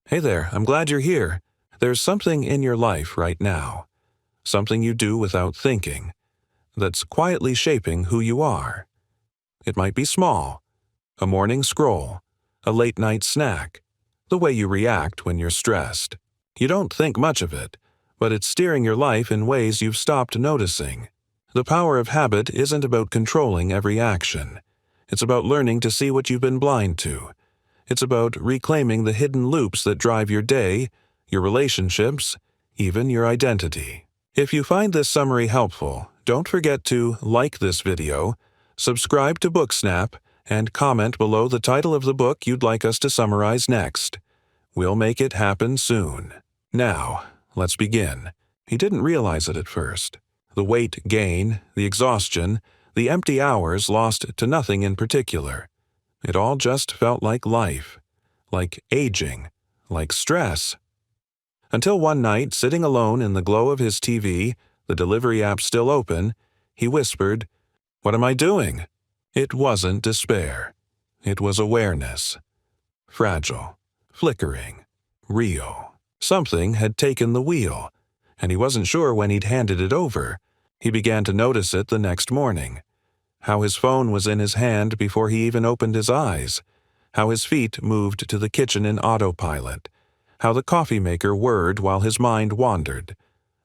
Hey there, I'm glad you're here. There's something in your life right now, something you do without thinking, that's quietly shaping who you are. It might be small, a morning scroll, a late-night snack, the way you react when you're stressed. You don't think much of it, but it's steering your life in ways you've stopped noticing. The power of habit isn't about controlling every action. It's about learning to see what you've been blind to. It's about reclaiming the hidden loops that drive your day, your relationships, even your identity. If you find this summary helpful, don't forget to like this video, subscribe to BookSnap, and comment below the title of the book you'd like us to summarize next. We'll make it happen soon. Now, let's begin. He didn't realize it at first. The weight gain, the exhaustion, the empty hours lost to nothing in particular. It all just felt like life, like aging, like stress. Until one night, sitting alone in the glow of his TV, the delivery app still open, he whispered, "What am I doing?" It wasn't despair. It was awareness. Fragile, flickering, real. Something had taken the wheel, and he wasn't sure when he'd handed it over. He began to notice it the next morning. How his phone was in his hand before he even opened his eyes. How his feet moved to the kitchen in autopilot. How the coffee maker whirred while his mind wandered.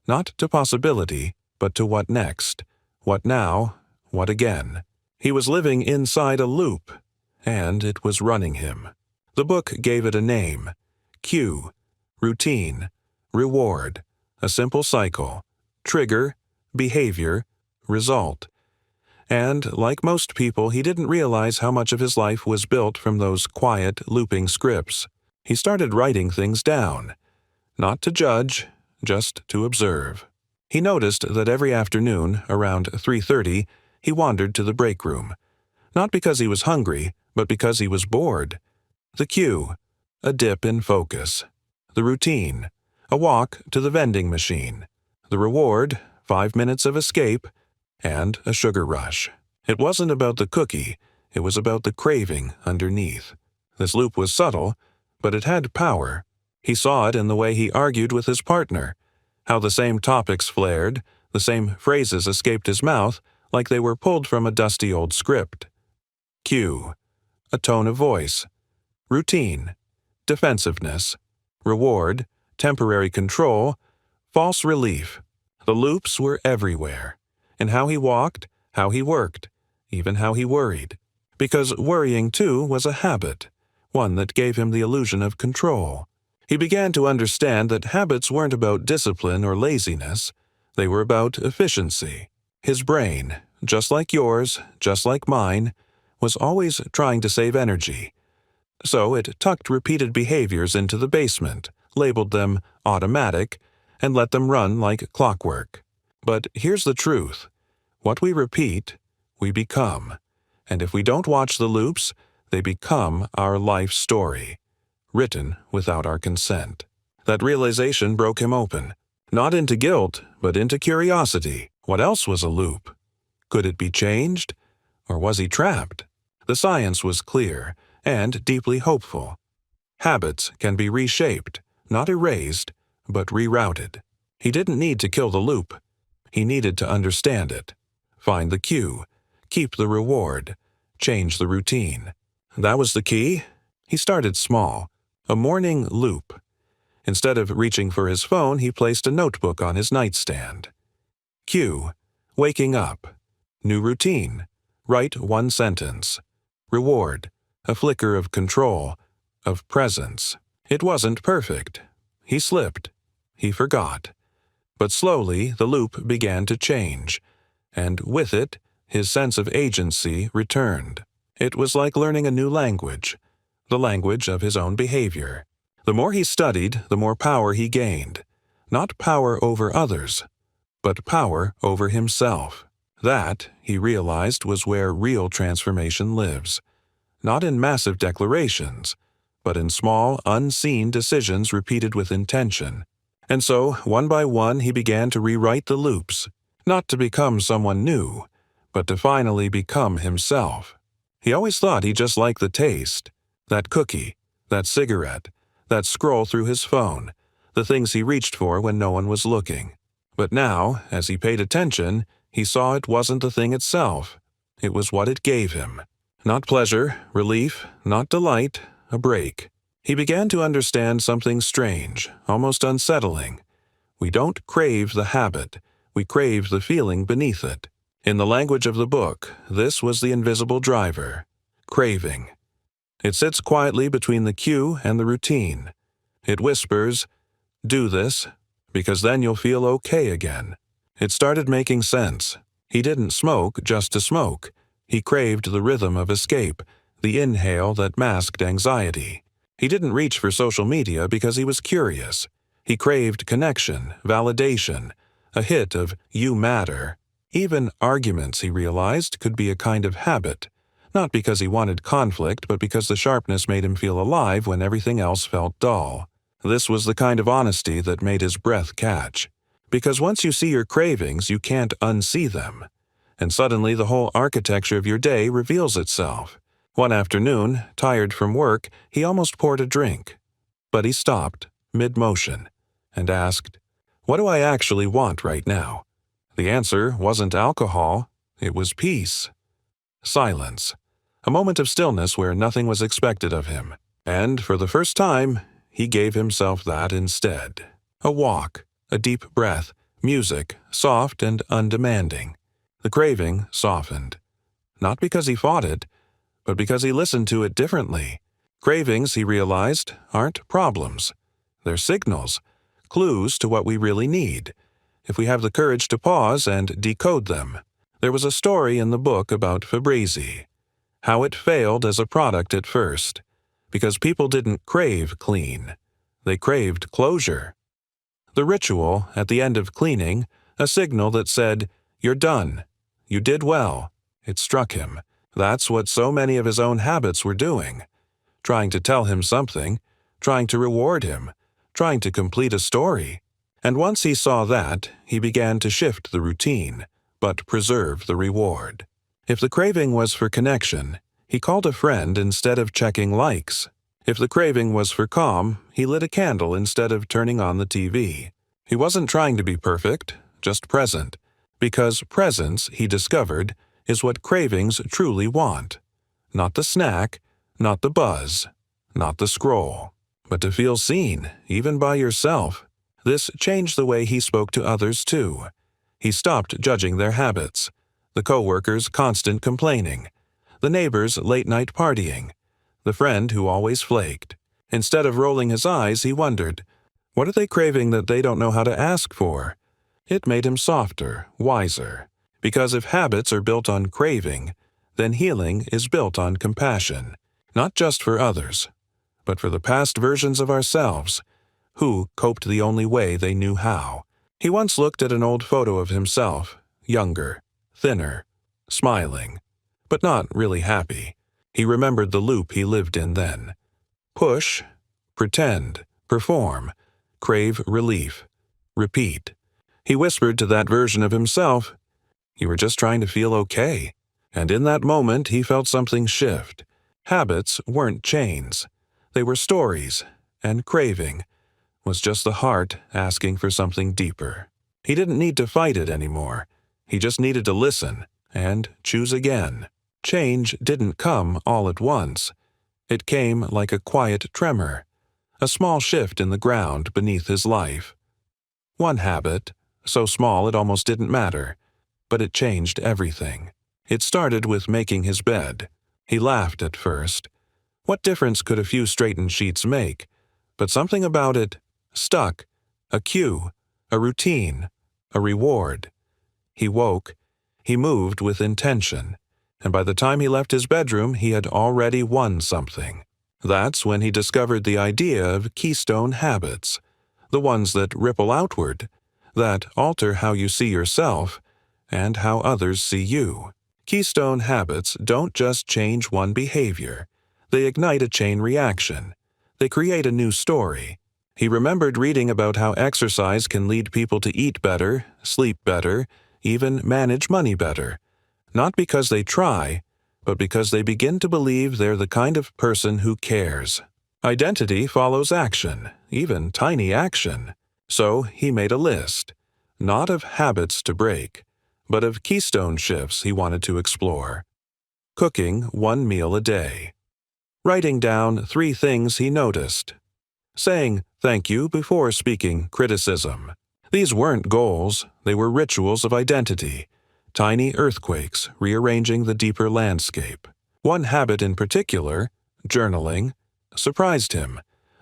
Not to possibility, but to what next. What now? What again? He was living inside a loop, and it was running him. The book gave it a name. Cue, routine, reward, a simple cycle, trigger, behavior, result. And, like most people, he didn't realize how much of his life was built from those quiet, looping scripts. He started writing things down. Not to judge, just to observe. He noticed that every afternoon, around 3:30, he wandered to the break room. Not because he was hungry, but because he was bored. The cue, a dip in focus. The routine, a walk to the vending machine. The reward, 5 minutes of escape, and a sugar rush. It wasn't about the cookie, it was about the craving underneath. This loop was subtle, but it had power. He saw it in the way he argued with his partner, how the same topics flared, the same phrases escaped his mouth like they were pulled from a dusty old script. Cue, a tone of voice. Routine, defensiveness. Reward, temporary control, false relief. The loops were everywhere. In how he walked, how he worked, even how he worried. Because worrying, too, was a habit, one that gave him the illusion of control. He began to understand that habits weren't about discipline or laziness. They were about efficiency. His brain, just like yours, just like mine, was always trying to save energy. So it tucked repeated behaviors into the basement, labeled them automatic, and let them run like clockwork. But here's the truth. What we repeat, we become. And if we don't watch the loops, they become our life story, written without our consent. That realization broke him open. Not into guilt, but into curiosity. What else was a loop? Could it be changed? Or was he trapped? The science was clear and deeply hopeful. Habits can be reshaped, not erased, but rerouted. He didn't need to kill the loop. He needed to understand it. Find the cue. Keep the reward. Change the routine. That was the key. He started small. A morning loop. Instead of reaching for his phone, he placed a notebook on his nightstand. Cue. Waking up. New routine. Write one sentence. Reward. A flicker of control, of presence. It wasn't perfect. He slipped. He forgot. But slowly, the loop began to change, and with it, his sense of agency returned. It was like learning a new language, the language of his own behavior. The more he studied, the more power he gained. Not power over others, but power over himself. That, he realized, was where real transformation lives. Not in massive declarations, but in small, unseen decisions repeated with intention. And so, one by one, he began to rewrite the loops, not to become someone new, but to finally become himself. He always thought he just liked the taste, that cookie, that cigarette, that scroll through his phone, the things he reached for when no one was looking. But now, as he paid attention, he saw it wasn't the thing itself. It was what it gave him. Not pleasure, relief, not delight, a break. He began to understand something strange, almost unsettling. We don't crave the habit, we crave the feeling beneath it. In the language of the book, this was the invisible driver, craving. It sits quietly between the cue and the routine. It whispers, "Do this, because then you'll feel okay again." It started making sense. He didn't smoke just to smoke. He craved the rhythm of escape, the inhale that masked anxiety. He didn't reach for social media because he was curious. He craved connection, validation, a hit of "you matter." Even arguments, he realized, could be a kind of habit, not because he wanted conflict, but because the sharpness made him feel alive when everything else felt dull. This was the kind of honesty that made his breath catch. Because once you see your cravings, you can't unsee them. And suddenly the whole architecture of your day reveals itself. One afternoon, tired from work, he almost poured a drink. But he stopped, mid-motion, and asked, "What do I actually want right now?" The answer wasn't alcohol, it was peace. Silence. A moment of stillness where nothing was expected of him. And, for the first time, he gave himself that instead. A walk, a deep breath, music, soft and undemanding. The craving softened. Not because he fought it, but because he listened to it differently. Cravings, he realized, aren't problems. They're signals, clues to what we really need, if we have the courage to pause and decode them. There was a story in the book about Fabrizi, how it failed as a product at first, because people didn't crave clean. They craved closure. The ritual, at the end of cleaning, a signal that said, "You're done. You did well." It struck him. That's what so many of his own habits were doing. Trying to tell him something, trying to reward him, trying to complete a story. And once he saw that, he began to shift the routine, but preserve the reward. If the craving was for connection, he called a friend instead of checking likes. If the craving was for calm, he lit a candle instead of turning on the TV. He wasn't trying to be perfect, just present, because presence, he discovered, is what cravings truly want. Not the snack, not the buzz, not the scroll, but to feel seen, even by yourself. This changed the way he spoke to others too. He stopped judging their habits, the coworkers' constant complaining, the neighbors' late-night partying, the friend who always flaked. Instead of rolling his eyes, he wondered, what are they craving that they don't know how to ask for? It made him softer, wiser. Because if habits are built on craving, then healing is built on compassion, not just for others, but for the past versions of ourselves, who coped the only way they knew how. He once looked at an old photo of himself, younger, thinner, smiling, but not really happy. He remembered the loop he lived in then. Push, pretend, perform, crave relief, repeat. He whispered to that version of himself, "You were just trying to feel okay." And in that moment he felt something shift. Habits weren't chains. They were stories, and craving was just the heart asking for something deeper. He didn't need to fight it anymore. He just needed to listen and choose again. Change didn't come all at once. It came like a quiet tremor, a small shift in the ground beneath his life. One habit, so small it almost didn't matter, but it changed everything. It started with making his bed. He laughed at first. What difference could a few straightened sheets make? But something about it stuck, a cue, a routine, a reward. He woke, he moved with intention, and by the time he left his bedroom, he had already won something. That's when he discovered the idea of keystone habits, the ones that ripple outward, that alter how you see yourself and how others see you. Keystone habits don't just change one behavior. They ignite a chain reaction. They create a new story. He remembered reading about how exercise can lead people to eat better, sleep better, even manage money better. Not because they try, but because they begin to believe they're the kind of person who cares. Identity follows action, even tiny action. So he made a list, not of habits to break, but of keystone shifts he wanted to explore. Cooking 1 meal a day. Writing down 3 things he noticed. Saying thank you before speaking criticism. These weren't goals, they were rituals of identity, tiny earthquakes rearranging the deeper landscape. One habit in particular, journaling, surprised him,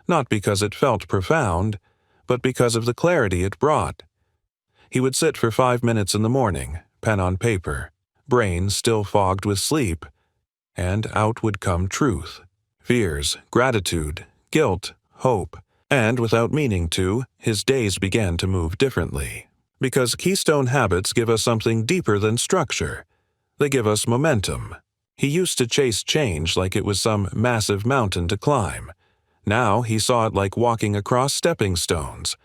not because it felt profound, but because of the clarity it brought. He would sit for 5 minutes in the morning, pen on paper, brain still fogged with sleep, and out would come truth. Fears, gratitude, guilt, hope, and without meaning to, his days began to move differently. Because keystone habits give us something deeper than structure. They give us momentum. He used to chase change like it was some massive mountain to climb. Now he saw it like walking across stepping stones,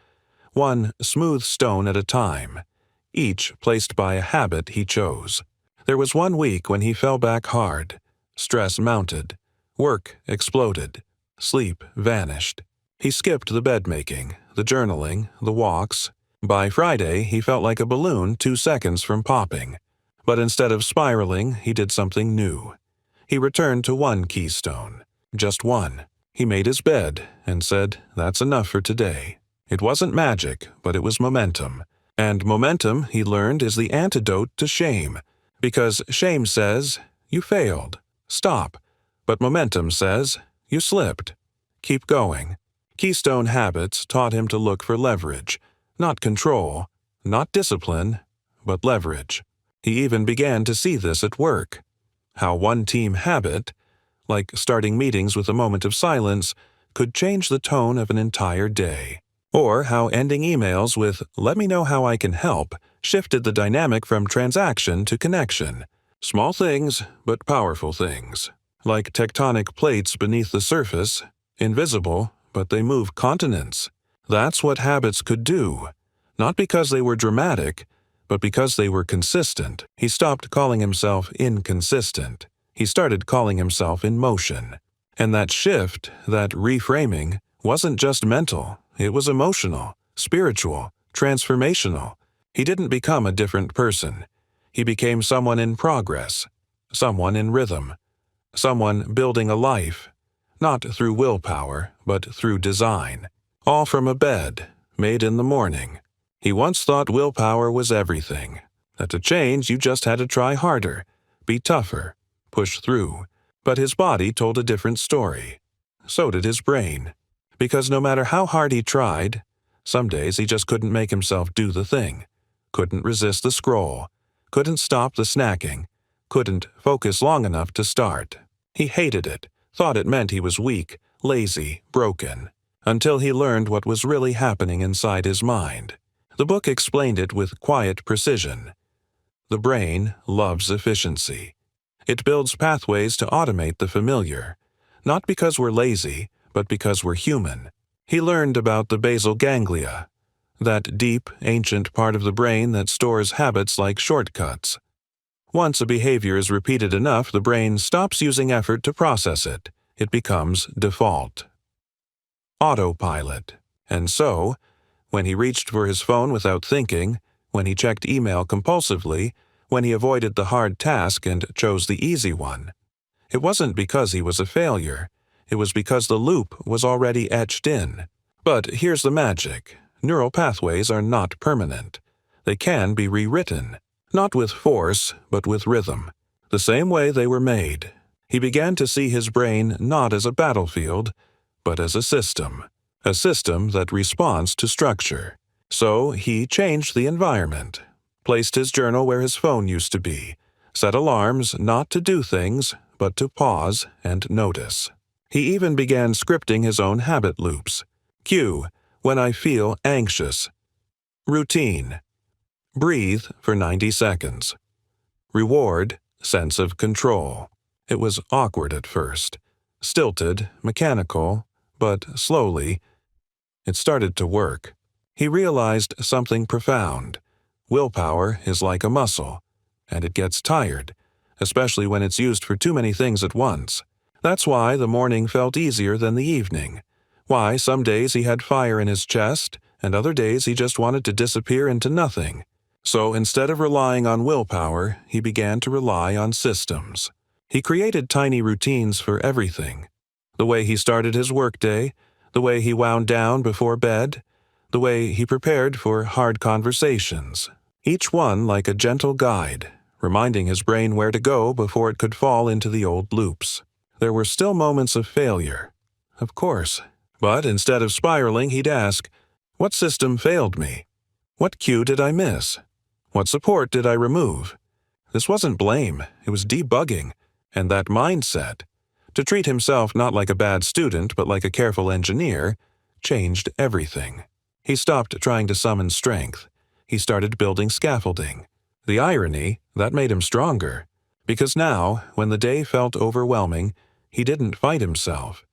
one smooth stone at a time, each placed by a habit he chose. There was one week when he fell back hard. Stress mounted. Work exploded. Sleep vanished. He skipped the bed-making, the journaling, the walks. By Friday, he felt like a balloon 2 seconds from popping. But instead of spiraling, he did something new. He returned to one keystone. Just one. He made his bed and said, "That's enough for today." It wasn't magic, but it was momentum. And momentum, he learned, is the antidote to shame. Because shame says, "You failed. Stop." But momentum says, "You slipped. Keep going." Keystone habits taught him to look for leverage, not control, not discipline, but leverage. He even began to see this at work. How one team habit, like starting meetings with a moment of silence, could change the tone of an entire day. Or how ending emails with "let me know how I can help" shifted the dynamic from transaction to connection. Small things, but powerful things. Like tectonic plates beneath the surface, invisible, but they move continents. That's what habits could do. Not because they were dramatic, but because they were consistent. He stopped calling himself inconsistent. He started calling himself in motion. And that shift, that reframing, wasn't just mental. It was emotional, spiritual, transformational. He didn't become a different person. He became someone in progress, someone in rhythm, someone building a life, not through willpower, but through design. All from a bed, made in the morning. He once thought willpower was everything, that to change you just had to try harder, be tougher, push through. But his body told a different story. So did his brain. Because no matter how hard he tried, some days he just couldn't make himself do the thing, couldn't resist the scroll, couldn't stop the snacking, couldn't focus long enough to start. He hated it, thought it meant he was weak, lazy, broken, until he learned what was really happening inside his mind. The book explained it with quiet precision. The brain loves efficiency. It builds pathways to automate the familiar, not because we're lazy, but because we're human. He learned about the basal ganglia, that deep, ancient part of the brain that stores habits like shortcuts. Once a behavior is repeated enough, the brain stops using effort to process it. It becomes default. Autopilot. And so, when he reached for his phone without thinking, when he checked email compulsively, when he avoided the hard task and chose the easy one, it wasn't because he was a failure. It was because the loop was already etched in. But here's the magic. Neural pathways are not permanent. They can be rewritten, not with force, but with rhythm, the same way they were made. He began to see his brain not as a battlefield, but as a system that responds to structure. So he changed the environment, placed his journal where his phone used to be, set alarms not to do things, but to pause and notice. He even began scripting his own habit loops. Cue, when I feel anxious. Routine. Breathe for 90 seconds. Reward, sense of control. It was awkward at first. Stilted, mechanical, but slowly, it started to work. He realized something profound. Willpower is like a muscle, and it gets tired, especially when it's used for too many things at once. That's why the morning felt easier than the evening. Why some days he had fire in his chest, and other days he just wanted to disappear into nothing. So instead of relying on willpower, he began to rely on systems. He created tiny routines for everything. The way he started his workday, the way he wound down before bed, the way he prepared for hard conversations. Each one like a gentle guide, reminding his brain where to go before it could fall into the old loops. There were still moments of failure, of course, but instead of spiraling, he'd ask, "What system failed me? What cue did I miss? What support did I remove?" This wasn't blame, it was debugging, and that mindset, to treat himself not like a bad student but like a careful engineer, changed everything. He stopped trying to summon strength. He started building scaffolding. The irony, that made him stronger, because now, when the day felt overwhelming, he didn't fight himself.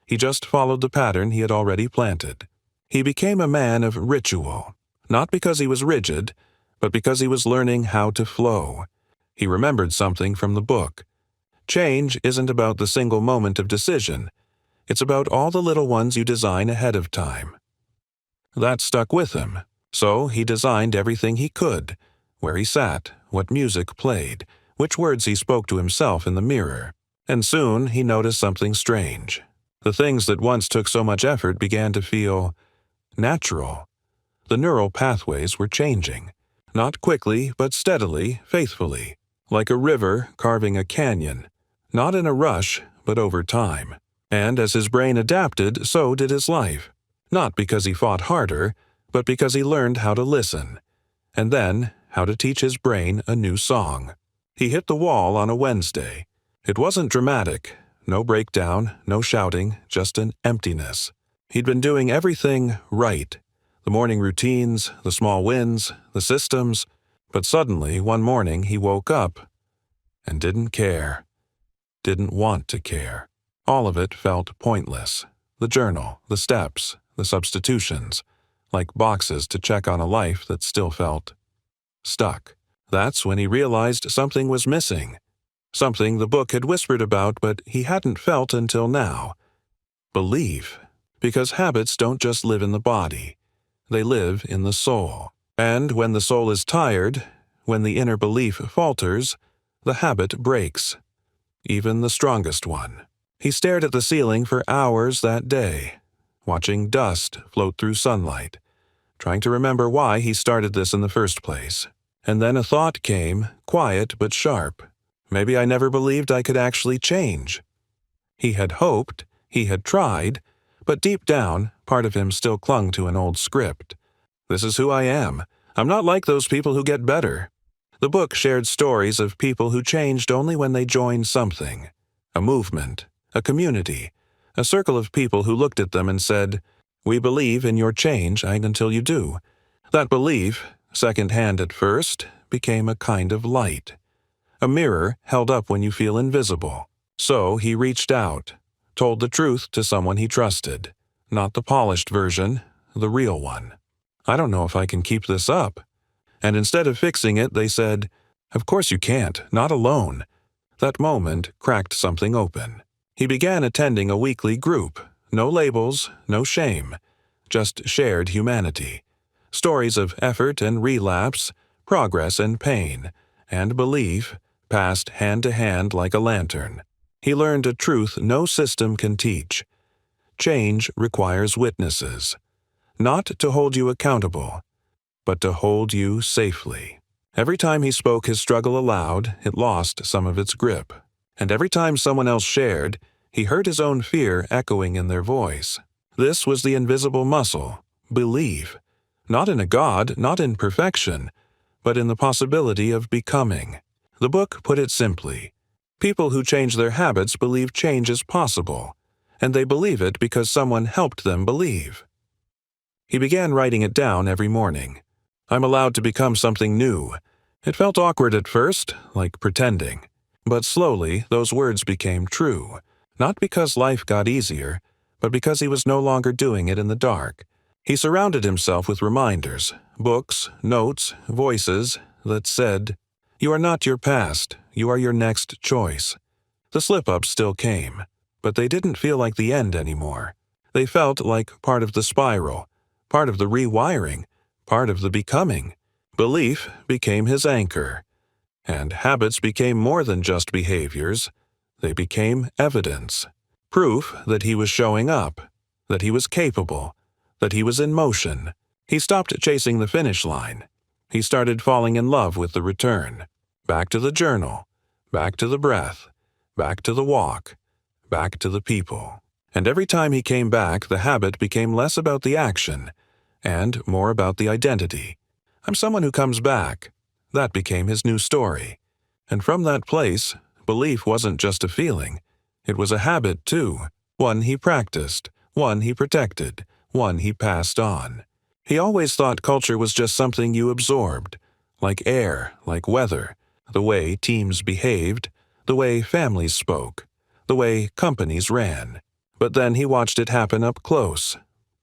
He just followed the pattern he had already planted. He became a man of ritual, not because he was rigid, but because he was learning how to flow. He remembered something from the book. Change isn't about the single moment of decision. It's about all the little ones you design ahead of time. That stuck with him, so he designed everything he could, where he sat, what music played, which words he spoke to himself in the mirror. And soon he noticed something strange. The things that once took so much effort began to feel natural. The neural pathways were changing, not quickly but steadily, faithfully, like a river carving a canyon, not in a rush but over time. And as his brain adapted, so did his life. Not because he fought harder, but because he learned how to listen, and then how to teach his brain a new song. He hit the wall on a Wednesday. It wasn't dramatic, no breakdown, no shouting, just an emptiness. He'd been doing everything right, the morning routines, the small wins, the systems, but suddenly one morning he woke up and didn't care, didn't want to care. All of it felt pointless. The journal, the steps, the substitutions, like boxes to check on a life that still felt stuck. That's when he realized something was missing. Something the book had whispered about but he hadn't felt until now. Belief. Because habits don't just live in the body. They live in the soul. And when the soul is tired, when the inner belief falters, the habit breaks. Even the strongest one. He stared at the ceiling for hours that day, watching dust float through sunlight, trying to remember why he started this in the first place. And then a thought came, quiet but sharp. Maybe I never believed I could actually change. He had hoped, he had tried, but deep down, part of him still clung to an old script. This is who I am. I'm not like those people who get better. The book shared stories of people who changed only when they joined something. A movement, a community, a circle of people who looked at them and said, "We believe in your change until you do." That belief, second-hand at first, became a kind of light. A mirror held up when you feel invisible. So he reached out, told the truth to someone he trusted. Not the polished version, the real one. "I don't know if I can keep this up." And instead of fixing it, they said, "Of course you can't, not alone." That moment cracked something open. He began attending a weekly group. No labels, no shame. Just shared humanity. Stories of effort and relapse, progress and pain, and belief passed hand to hand like a lantern. He learned a truth no system can teach. Change requires witnesses. Not to hold you accountable, but to hold you safely. Every time he spoke his struggle aloud, it lost some of its grip. And every time someone else shared, he heard his own fear echoing in their voice. This was the invisible muscle, belief. Not in a God, not in perfection, but in the possibility of becoming. The book put it simply. People who change their habits believe change is possible, and they believe it because someone helped them believe. He began writing it down every morning. "I'm allowed to become something new." It felt awkward at first, like pretending. But slowly, those words became true. Not because life got easier, but because he was no longer doing it in the dark. He surrounded himself with reminders, books, notes, voices that said, "You are not your past, you are your next choice." The slip-ups still came. but they didn't feel like the end anymore. They felt like part of the spiral, part of the rewiring, part of the becoming. Belief became his anchor, and habits became more than just behaviors. They became evidence, proof that he was showing up, that he was capable, that he was in motion. He stopped chasing the finish line. He started falling in love with the return. Back to the journal, back to the breath, back to the walk, back to the people. And every time he came back, the habit became less about the action and more about the identity. I'm someone who comes back. That became his new story. And from that place, belief wasn't just a feeling. It was a habit, too. One he practiced, one he protected, one he passed on. He always thought culture was just something you absorbed, like air, like weather, the way teams behaved, the way families spoke, the way companies ran. But then he watched it happen up close.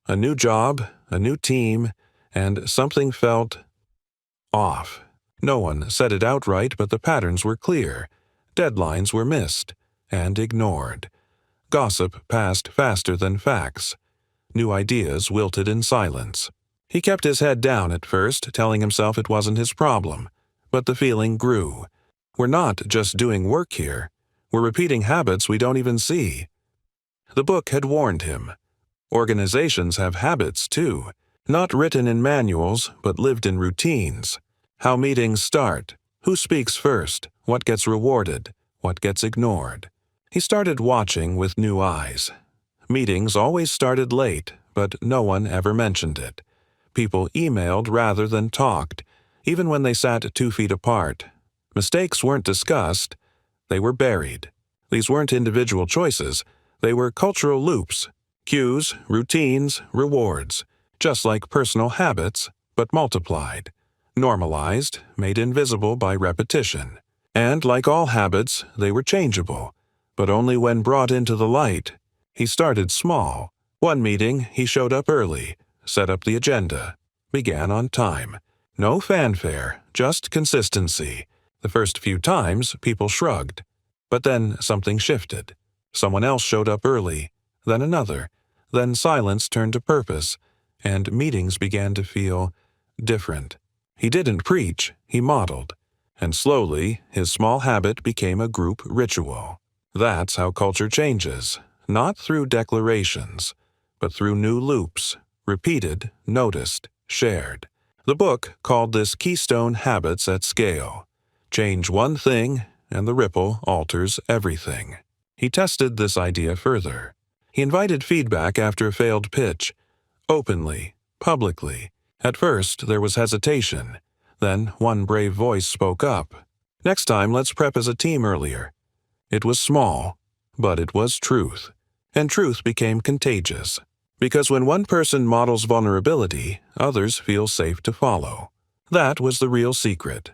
A new job, a new team, and something felt off. No one said it outright, but the patterns were clear. Deadlines were missed and ignored. Gossip passed faster than facts. New ideas wilted in silence. He kept his head down at first, telling himself it wasn't his problem. But the feeling grew. We're not just doing work here. We're repeating habits we don't even see. The book had warned him. Organizations have habits, too. Not written in manuals, but lived in routines. How meetings start, who speaks first, what gets rewarded, what gets ignored. He started watching with new eyes. Meetings always started late, but no one ever mentioned it. People emailed rather than talked, even when they sat 2 feet apart. Mistakes weren't discussed, they were buried. These weren't individual choices, they were cultural loops, cues, routines, rewards, just like personal habits, but multiplied, normalized, made invisible by repetition. And like all habits, they were changeable, but only when brought into the light. He started small. One meeting, he showed up early, set up the agenda, began on time. No fanfare, just consistency. The first few times, people shrugged. But then something shifted. Someone else showed up early, then another. Then silence turned to purpose, and meetings began to feel different. He didn't preach, he modeled. And slowly, his small habit became a group ritual. That's how culture changes, not through declarations, but through new loops, repeated, noticed, shared. The book called this Keystone Habits at Scale. Change one thing, and the ripple alters everything. He tested this idea further. He invited feedback after a failed pitch, openly, publicly. At first, there was hesitation. Then one brave voice spoke up. Next time, let's prep as a team earlier. It was small, but it was truth. And truth became contagious. Because when one person models vulnerability, others feel safe to follow. That was the real secret.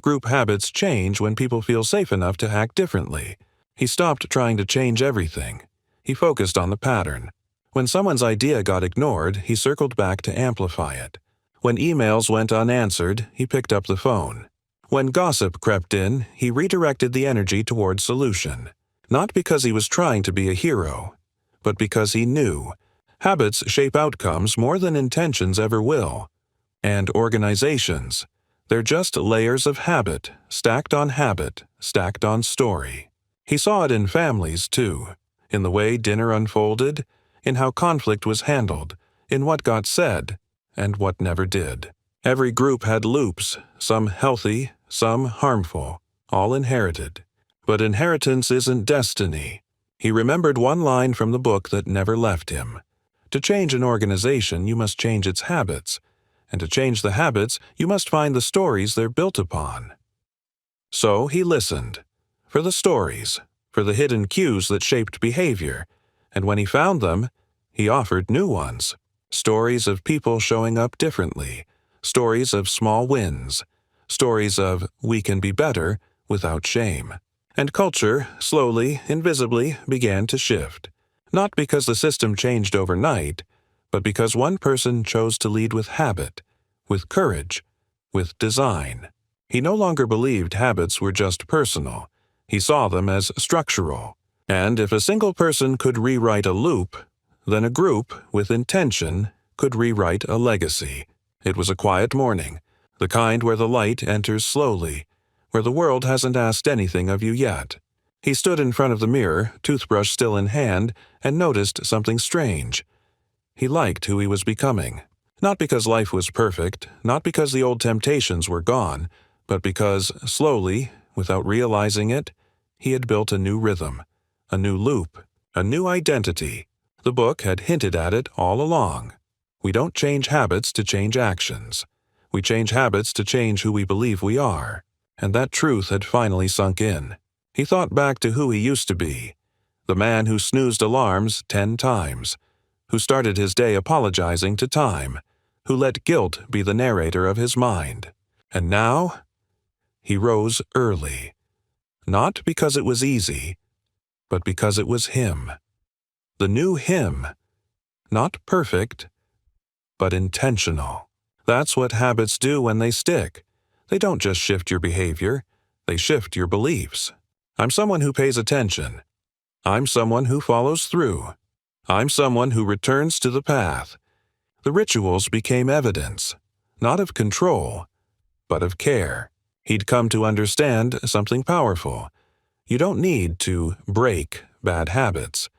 Group habits change when people feel safe enough to act differently. He stopped trying to change everything. He focused on the pattern. When someone's idea got ignored, he circled back to amplify it. When emails went unanswered, he picked up the phone. When gossip crept in, he redirected the energy toward solution. Not because he was trying to be a hero, but because he knew. Habits shape outcomes more than intentions ever will. And organizations, they're just layers of habit, stacked on story. He saw it in families, too, in the way dinner unfolded, in how conflict was handled, in what got said, and what never did. Every group had loops, some healthy, some harmful, all inherited. But inheritance isn't destiny. He remembered one line from the book that never left him. To change an organization, you must change its habits. And to change the habits, you must find the stories they're built upon. So he listened. For the stories, for the hidden cues that shaped behavior. And when he found them, he offered new ones. Stories of people showing up differently. Stories of small wins. Stories of we can be better without shame. And culture, slowly, invisibly, began to shift. Not because the system changed overnight, but because one person chose to lead with habit, with courage, with design. He no longer believed habits were just personal. He saw them as structural. And if a single person could rewrite a loop, then a group with intention could rewrite a legacy. It was a quiet morning, the kind where the light enters slowly, where the world hasn't asked anything of you yet. He stood in front of the mirror, toothbrush still in hand, and noticed something strange. He liked who he was becoming. Not because life was perfect, not because the old temptations were gone, but because, slowly, without realizing it, he had built a new rhythm, a new loop, a new identity. The book had hinted at it all along. We don't change habits to change actions. We change habits to change who we believe we are. And that truth had finally sunk in. He thought back to who he used to be, the man who snoozed alarms 10 times, who started his day apologizing to time, who let guilt be the narrator of his mind. And now, he rose early. Not because it was easy, but because it was him. The new him. Not perfect, but intentional. That's what habits do when they stick. They don't just shift your behavior, they shift your beliefs. I'm someone who pays attention. I'm someone who follows through. I'm someone who returns to the path. The rituals became evidence, not of control, but of care. He'd come to understand something powerful. You don't need to break bad habits.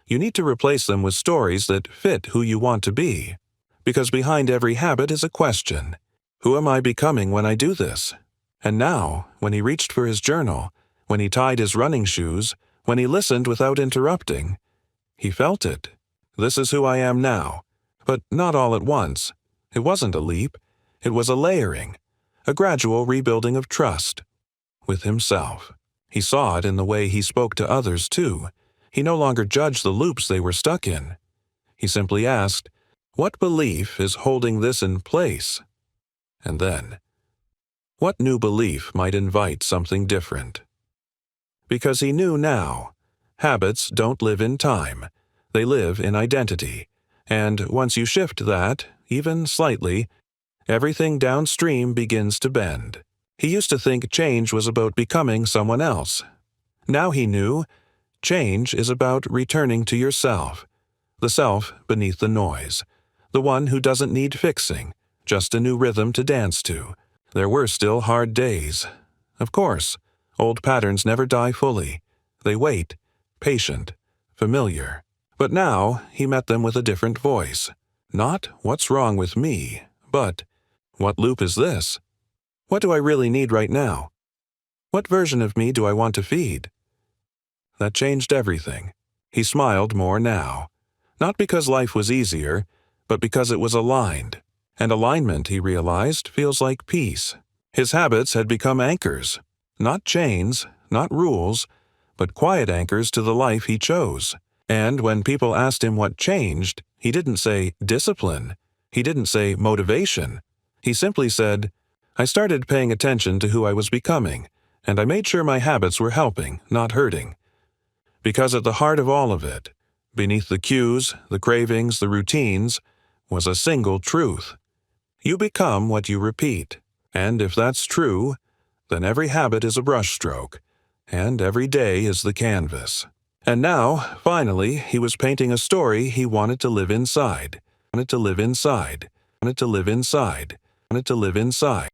You need to replace them with stories that fit who you want to be. Because behind every habit is a question. Who am I becoming when I do this? And now, when he reached for his journal, when he tied his running shoes, when he listened without interrupting, he felt it. This is who I am now. But not all at once. It wasn't a leap. It was a layering, a gradual rebuilding of trust with himself. He saw it in the way he spoke to others, too. He no longer judged the loops they were stuck in. He simply asked, what belief is holding this in place? And then, what new belief might invite something different? Because he knew now, habits don't live in time. They live in identity. And once you shift that, even slightly, everything downstream begins to bend. He used to think change was about becoming someone else. Now he knew, change is about returning to yourself, the self beneath the noise, the one who doesn't need fixing, just a new rhythm to dance to. There were still hard days. Of course, old patterns never die fully. They wait, patient, familiar. But now he met them with a different voice. Not, what's wrong with me, but, what loop is this? What do I really need right now? What version of me do I want to feed? That changed everything. He smiled more now. Not because life was easier, but because it was aligned. And alignment, he realized, feels like peace. His habits had become anchors. Not chains, not rules, but quiet anchors to the life he chose. And when people asked him what changed, he didn't say discipline. He didn't say motivation. He simply said, I started paying attention to who I was becoming, and I made sure my habits were helping, not hurting. Because at the heart of all of it, beneath the cues, the cravings, the routines, was a single truth. You become what you repeat. And if that's true, then every habit is a brushstroke, and every day is the canvas. And now, finally, he was painting a story he wanted to live inside. Wanted to live inside. Wanted to live inside. Wanted to live inside.